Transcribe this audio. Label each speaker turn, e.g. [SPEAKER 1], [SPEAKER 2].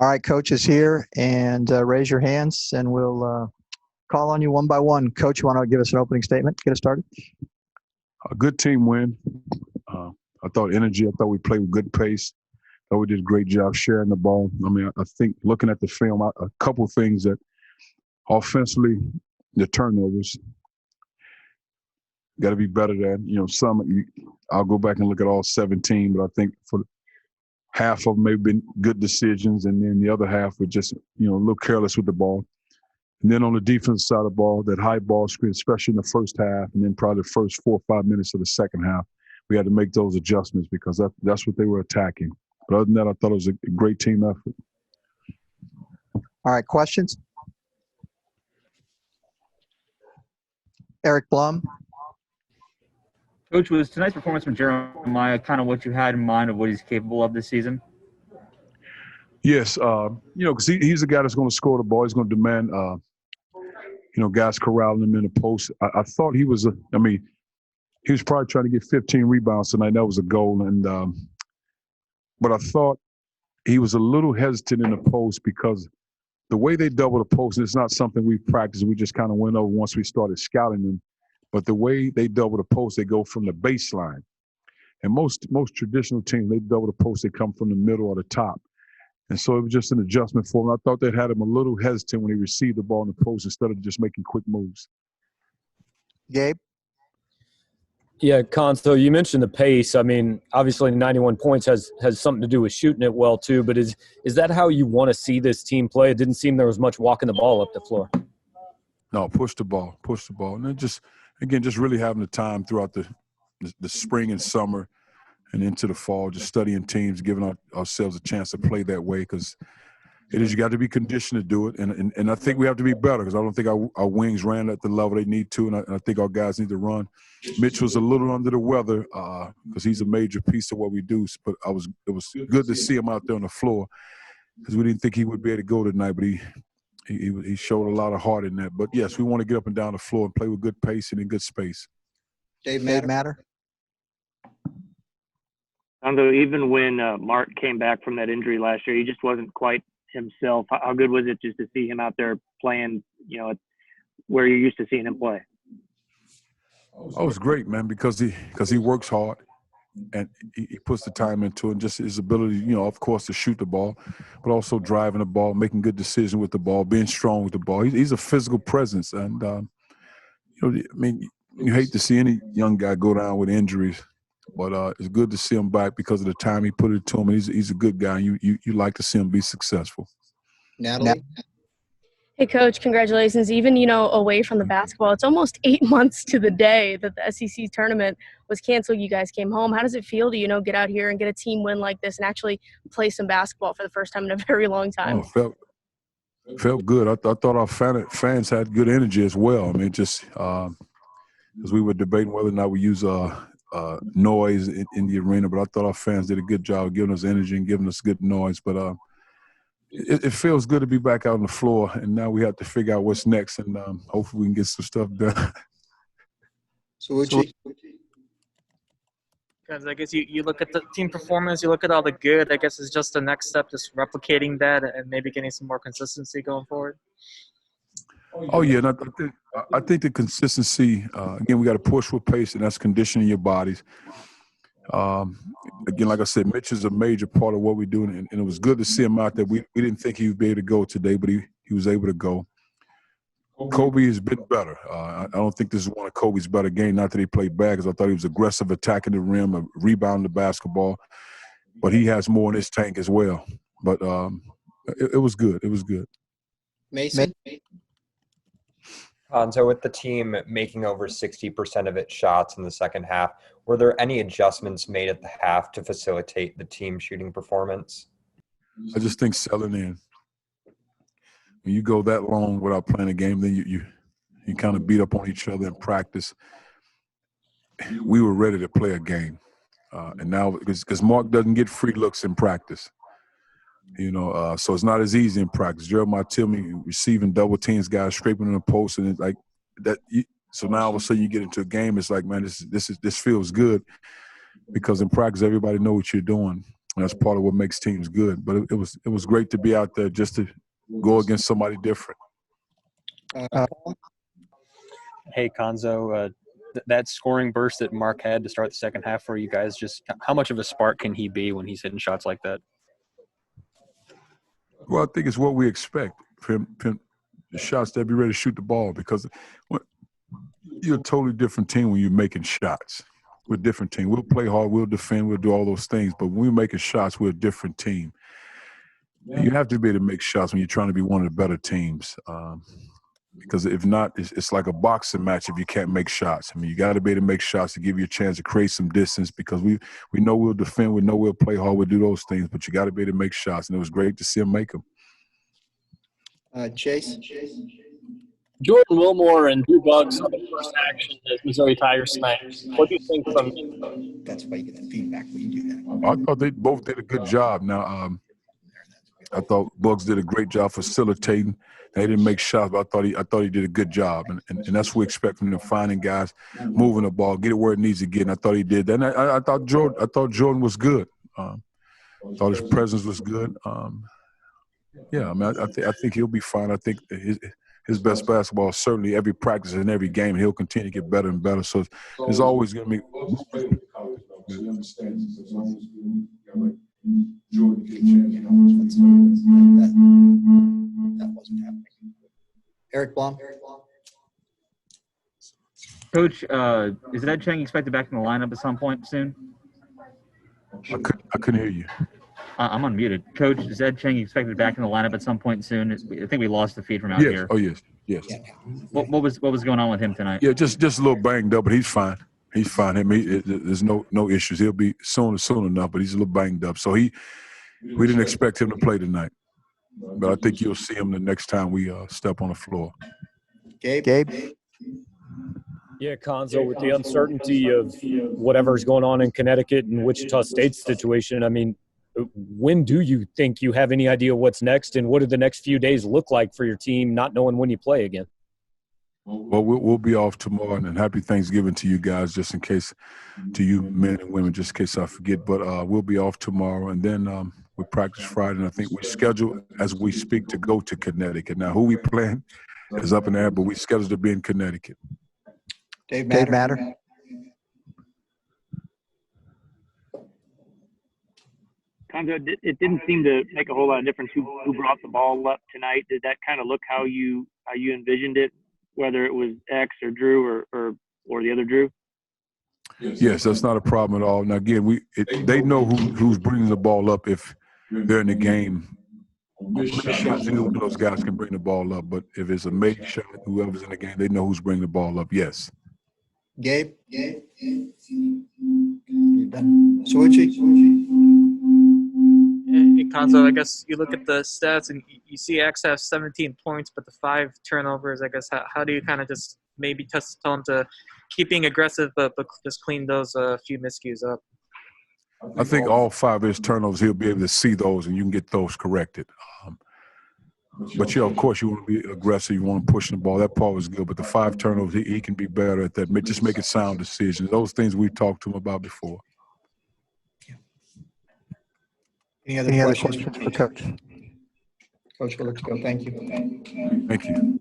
[SPEAKER 1] All right, Coach is here, and raise your hands, and we'll call on you one by one. Coach, you want to give us an opening statement? Get us started.
[SPEAKER 2] A good team win. I thought energy. I thought we played with good pace. I thought we did a great job sharing the ball. I mean, I think looking at the film, a couple things that offensively, the turnovers got to be better than, I'll go back and look at all 17, but I think for half of them may have been good decisions, and then the other half were just, a little careless with the ball. And then on the defensive side of the ball, that high ball screen, especially in the first half, and then probably the first 4 or 5 minutes of the second half, we had to make those adjustments because that's what they were attacking. But other than that, I thought it was a great team effort.
[SPEAKER 1] All right, questions? Eric Blum.
[SPEAKER 3] Coach, was tonight's performance from Jeremiah kind of what you had in mind of what he's capable of this season?
[SPEAKER 2] Yes, because he's the guy that's going to score the ball. He's going to demand, guys corralling him in the post. I thought he was he was probably trying to get 15 rebounds tonight. That was a goal. But I thought he was a little hesitant in the post because the way they double the post, it's not something we practiced. We just kind of went over once we started scouting them. But the way they double the post, they go from the baseline. And most traditional teams, they double the post, they come from the middle or the top. And so it was just an adjustment for him. I thought that had him a little hesitant when he received the ball in the post instead of just making quick moves.
[SPEAKER 1] Gabe?
[SPEAKER 4] Yeah, Cuonzo, you mentioned the pace. I mean, obviously 91 points has something to do with shooting it well too, but is that how you want to see this team play? It didn't seem there was much walking the ball up the floor.
[SPEAKER 2] No, push the ball. And then just really having the time throughout the spring and summer and into the fall, just studying teams, giving ourselves a chance to play that way because you got to be conditioned to do it. And I think we have to be better because I don't think our wings ran at the level they need to, and I think our guys need to run. Mitch was a little under the weather because he's a major piece of what we do, but it was good to see him out there on the floor because we didn't think he would be able to go tonight, but he showed a lot of heart in that. But, yes, we want to get up and down the floor and play with good pace and in good space.
[SPEAKER 1] Dave Matter?
[SPEAKER 5] Although even when Mark came back from that injury last year, he just wasn't quite himself. How good was it just to see him out there playing, where you're used to seeing him play?
[SPEAKER 2] Oh, it was great, man, because he works hard and he puts the time into it, and just his ability, of course, to shoot the ball, but also driving the ball, making good decisions with the ball, being strong with the ball. He's a physical presence, and you hate to see any young guy go down with injuries, but it's good to see him back because of the time he put it to him. And he's a good guy. And you like to see him be successful.
[SPEAKER 1] Natalie?
[SPEAKER 6] Hey, Coach, congratulations. Even, away from the basketball, it's almost 8 months to the day that the SEC tournament was canceled. You guys came home. How does it feel to, get out here and get a team win like this and actually play some basketball for the first time in a very long time?
[SPEAKER 2] Oh, felt good. I thought our fans had good energy as well. I mean, just because we were debating whether or not we use noise in the arena, but I thought our fans did a good job of giving us energy and giving us good noise. But it feels good to be back out on the floor, and now we have to figure out what's next, and hopefully we can get some stuff done.
[SPEAKER 1] So
[SPEAKER 3] Because I guess you look at the team performance, you look at all the good. I guess it's just the next step, just replicating that and maybe getting some more consistency going forward.
[SPEAKER 2] Oh yeah, and I think the consistency. Again, we got to push with pace, and that's conditioning your bodies. Again, like I said, Mitch is a major part of what we do, and it was good to see him out there. We didn't think he would be able to go today, but he was able to go. Kobe has been better. I don't think this is one of Kobe's better games. Not that he played bad, because I thought he was aggressive, attacking the rim, rebounding the basketball. But he has more in his tank as well. But it was good. It was good.
[SPEAKER 1] Mason?
[SPEAKER 7] So with the team making over 60% of its shots in the second half, were there any adjustments made at the half to facilitate the team shooting performance?
[SPEAKER 2] I just think selling in. When you go that long without playing a game, then you kind of beat up on each other in practice. We were ready to play a game. And now, because Mark doesn't get free looks in practice. So it's not as easy in practice. Jeremiah tell me receiving double teams, guys scraping in the post, and it's like that. So now all of a sudden you get into a game, it's like, man, this feels good because in practice everybody know what you're doing. That's part of what makes teams good. But it was great to be out there just to go against somebody different.
[SPEAKER 8] Hey, Cuonzo, that scoring burst that Mark had to start the second half for you guys, just how much of a spark can he be when he's hitting shots like that?
[SPEAKER 2] Well, I think it's what we expect for him the shots to be ready to shoot the ball, because you're a totally different team when you're making shots. We're a different team. We'll play hard, we'll defend, we'll do all those things, but when we're making shots, we're a different team. You have to be able to make shots when you're trying to be one of the better teams. Because if not, it's like a boxing match if you can't make shots. I mean, you got to be able to make shots to give you a chance to create some distance, because we know we'll defend, we know we'll play hard, we'll do those things, but you got to be able to make shots, and it was great to see him make them.
[SPEAKER 1] Chase?
[SPEAKER 9] Jordan Wilmore and Drew Buggs on the first action as Missouri Tigers tonight. What do you think from –
[SPEAKER 1] That's why you get that feedback when you do that.
[SPEAKER 2] I thought they both did a good job. Now, I thought Buggs did a great job facilitating. They didn't make shots, but I thought he did a good job, and that's what we expect from them, finding guys, moving the ball, get it where it needs to get. And I thought he did that. And I thought Jordan was good. I thought his presence was good. Yeah, I mean, I think he'll be fine. I think his best basketball is certainly every practice and every game, and he'll continue to get better and better. So there's always going to be.
[SPEAKER 1] Jordan get a chance. That wasn't happening. Eric Blum.
[SPEAKER 10] Coach, is Ed Cheng expected back in the lineup at some point soon?
[SPEAKER 2] I couldn't hear you.
[SPEAKER 10] I'm unmuted. Coach, is Ed Cheng expected back in the lineup at some point soon? I think we lost the feed from out here.
[SPEAKER 2] Oh, yes.
[SPEAKER 10] What was going on with him tonight?
[SPEAKER 2] Yeah, just a little banged up, but he's fine. He's fine. There's no issues. He'll be soon enough, but he's a little banged up. So we didn't expect him to play tonight. But I think you'll see him the next time we step on the floor.
[SPEAKER 1] Gabe?
[SPEAKER 4] Yeah, Cuonzo, with the uncertainty of whatever's going on in Connecticut and Wichita State's situation, I mean, when do you think you have any idea what's next, and what do the next few days look like for your team, not knowing when you play again?
[SPEAKER 2] Well, we'll be off tomorrow, and happy Thanksgiving to you guys, just in case, to you men and women, just in case I forget. But we'll be off tomorrow, and then we practice Friday, and I think we schedule, as we speak, to go to Connecticut. Now, who we playing is up in the air, but we scheduled to be in Connecticut.
[SPEAKER 1] Dave Matter.
[SPEAKER 5] Cuonzo, it didn't seem to make a whole lot of difference who brought the ball up tonight. Did that kind of look how you envisioned it, whether it was X or Drew or the other Drew?
[SPEAKER 2] Yes, that's not a problem at all. Now, again, they know who's bringing the ball up if they're in the game. Shots, any one of those guys can bring the ball up, but if it's a make shot, whoever's in the game, they know who's bringing the ball up. Yes.
[SPEAKER 1] Gabe? You're done. Switchy?
[SPEAKER 3] Hey, Cuonzo, I guess you look at the stats and you see X have 17 points, but the 5 turnovers. I guess how do you kind of just maybe tell him to keep being aggressive, but just clean those few miscues up?
[SPEAKER 2] I think all 5 of his turnovers, he'll be able to see those, and you can get those corrected. But, yeah, of course, you want to be aggressive. You want to push the ball. That part was good. But the 5 turnovers, he can be better at that. Just make it sound decisions. Those things we talked to him about before.
[SPEAKER 1] Any other questions for Coach? Coach, let's go. Thank you.
[SPEAKER 2] Thank you.